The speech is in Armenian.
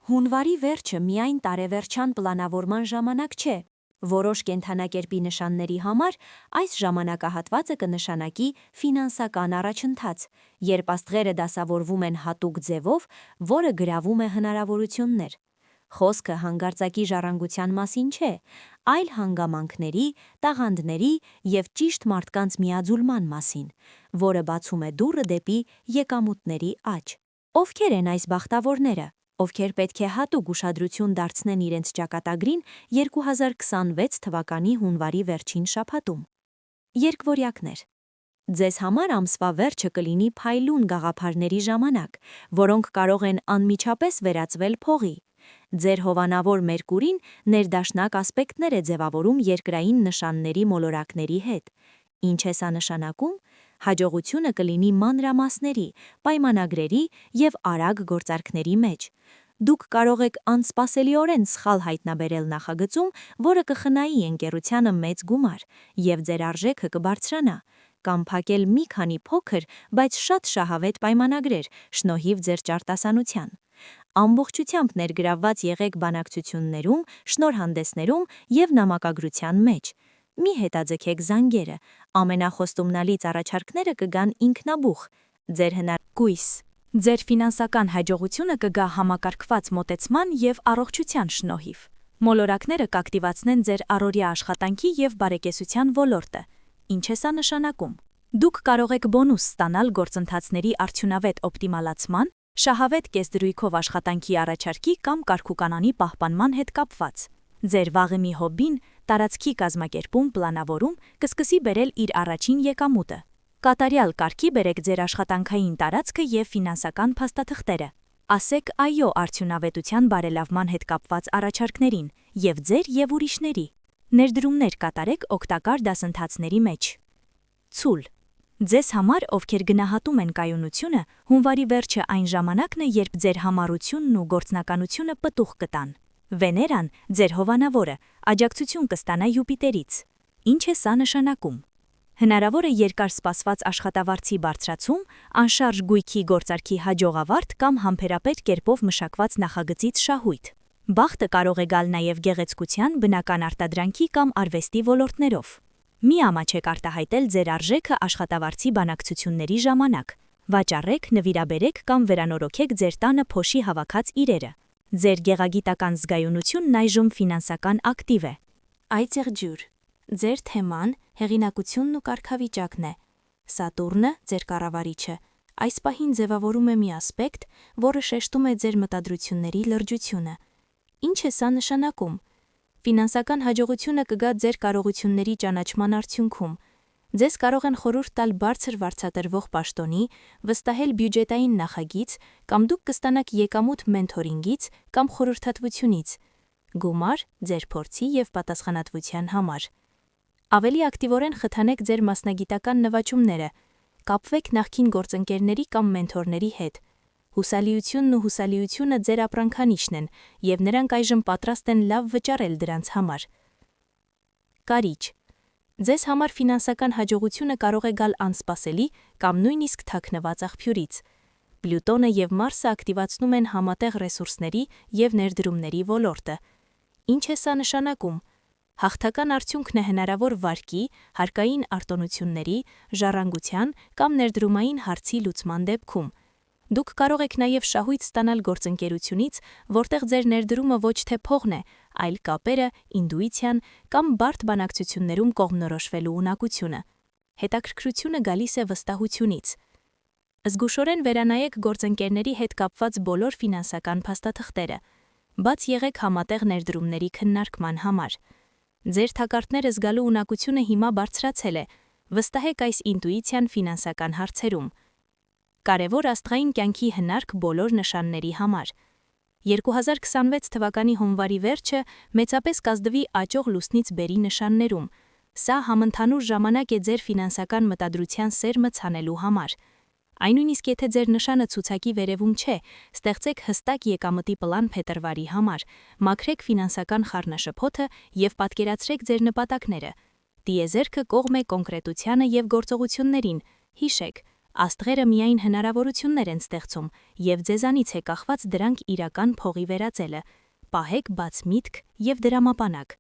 Հունվարի վերջը միայն տարեվերջան պլանավորման ժամանակ չէ։ Որոշ կենդանակերպի նշանների համար այս ժամանակահատվածը կնշանակի ֆինանսական առաջընթաց, երբ աստղերը դասավորվում են հատուկ ձևով, որը գրավում է հնարավորություններ։ Խոսքը հանկարծակի ժառանգության մասին չէ, այլ հանգամանքների, տաղանդների և ճիշտ մարդկանց միաձուլման մասին, որը բացում է դուռը դեպի եկամուտների աճ։ Ովքեր են այս բախտավորները, ովքեր պետք է հատուկ ուշադրություն դարձնեն իրենց ճակատագրին 2026 թվականի հունվարի վերջին շաբաթում։ Երկվորյակներ։ Ձեզ համար ամսվա վերջը կլինի փայլուն գաղափարների ժամանակ, որոնք կարող են անմիջապես վերածվել փողի։ Ձեր հովանավոր Մերկուրին ներդաշնակ ասպեկտներ է ձևավորում երկրային նշանների մոլորակների հետ։ Ինչ է սա նշանակում։ Հաջողությունը կլինի մանրամասների, պայմանագրերի և արագ գործարքների մեջ։ Դուք կարող եք անսպասելիորեն սխալ հայտնաբերել նախագծում, որը կխնայի ընկերությանը մեծ գումար, և ձեր արժեքը կբարձրանա, կամ փակել մի քանի փոքր, բայց շատ շահավետ պայմանագրեր, շնորհիվ ձեր ճարտասանության։ Ամբողջությամբ ներգրավված եղեք բանակցություններում, շնորհանդեսներում և նամակագրության մեջ։ Մի հետաձգեք զանգերը, ամենախոստումնալից առաջարկները կգան ինքնաբուխ, ձեր հնարքույս։ Ձեր ֆինանսական հաջողությունը կգա համակարգված մոտեցման և առողջության շնորհիվ։ Մոլորակները կակտիվացնեն ձեր առօրյա աշխատանքի և բարեկեցության ոլորտը։ Ինչ է սա նշանակում։ Դուք կարող եք բոնուս ստանալ գործընթացների արդյունավետ օպտիմալացման, շահավետ կեսդրույքով աշխատանքի առաջարկի կամ կարգուկանոնի պահպանման հետ կապված։ Ձեր վաղեմի հոբբին, տարածքի կազմակերպում, պլանավորում կսկսի բերել իր առաջին եկամուտը։ Կատարյալ կարգի բերեք ձեր աշխատանքային տարածքը և ֆինանսական փաստաթղթերը։ Ասեք այո արդյունավետության բարելավման հետ կապված առաջարկներին և ձեր և ուրիշների։ Ներդրումներ կատարեք օգտակար դասընթացների մեջ։ Ցուլ։ Ձեզ համար, ովքեր գնահատում են կայունությունը, հունվարի վերջը այն ժամանակն է, երբ ձեր համառությունն ու գործնականությունը պտուղ կտան։ Վեներան, ձեր հովանավորը, աջակցություն կստանա Յուպիտերից։ Ինչ է սա նշանակում։ Հնարավոր է երկար սպասված աշխատավարձի բարձրացում, անշարժ գույքի գործարքի հաջող ավարտ կամ համբերապետ կերպով մշակված նախագծից շահույթ։ Բախտը կարող է գալ նաև գեղեցկության, բնական արտադրանքի կամ արվեստի ոլորտներով։ Մի ամաչեք արտահայտել ձեր արժեքը աշխատավարձի բանակցությունների ժամանակ։ Վաճառեք, նվիրաբերեք կամ վերանորոգեք ձեր տանը փոշի հավաքած իրերը։ Ձեր գեղագիտական զգայունությունն այժմ ֆինանսական ակտիվ է։ Այծեղջյուր։ Ձեր թեման հեղինակությունն ու կարգավիճակն է։ Սատուրնը, ձեր կառավարիչը, այս պահին ձևավորում է մի ասպեկտ, որը շեշտում է ձեր մտադրությունների լրջությունը։ Ինչ է սա նշանակում։ Ֆինանսական հաջողությունը կգա ձեր կարողությունների ճանաչման արդյունքում։ Ձեզ կարող են խորհուրդ տալ բարձր վարձատրվող պաշտոնի, վստահել բյուջետային նախագիծ, կամ դուք կստանաք եկամուտ մենթորինգից կամ խորհրդատվությունից։ Գումար ձեր փորձի և պատասխանատվության համար։ Ավելի ակտիվորեն խթանեք ձեր մասնագիտական նվաճումները, կապվեք նախկին գործընկերների կամ մենթորների հետ։ Հուսալիությունն ու հուսալիությունը ձեր ապրանքանիշն են, և նրանք այժմ պատրաստ են լավ վճարել դրանց համար։ Կարիճ։ Ձեզ համար ֆինանսական հաջողությունը կարող է գալ անսպասելի կամ նույնիսկ թաքնված աղբյուրից։ Պլյուտոնը և Մարսը ակտիվացնում են համատեղ ռեսուրսների և ներդրումների ոլորտը։ Ինչ է սա նշանակում։ Հաղթական արդյունքն է հնարավոր վարկի, հարկային արտոնությունների, ժառանգության կամ ներդրումային հարցի լուծման դեպքում։ Դուք կարող եք նաև շահույթ ստանալ գործընկերությունից, որտեղ ձեր ներդրումը ոչ թե փողն է, այլ կապերը, ինտուիցիան կամ բարդ բանակցություններում կողմնորոշվելու ունակությունը։ Հետաքրքրությունը գալիս է վստահությունից։ Զգուշորեն վերանայեք գործընկերների հետ կապված բոլոր ֆինանսական փաստաթղթերը։ Բաց եղեք համատեղ ներդրումների քննարկման համար։ Ձեր թակարդները զգալու ունակությունը հիմա բարձրացել է։ Վստահեք այս ինտուիցիան ֆինանսական հարցերում։ Կարևոր աստղային կյանքի հնարք բոլոր նշանների համար։ 2026 թվականի հունվարի վերջը մեծապես կազդվի աճող լուսնից բերի նշաններում։ Սա համընդհանուր ժամանակ է ձեր ֆինանսական մտադրության սերմը ցանելու համար։ Այնույնիսկ եթե ձեր նշանը ցուցակի վերևում չէ, ստեղծեք հստակ եկամտի պլան փետրվարի համար, մաքրեք ֆինանսական խառնաշփոթը և պատկերացրեք ձեր նպատակները։ Տիեզերքը կողմ է կոնկրետությանը և գործողություններին։ Հիշեք, Աստղերը միայն հնարավորություններ են ստեղծում, և ձեզանից է կախված դրանք իրական փողի վերածելը։ Պահեք բաց միտք և դրամապանակ։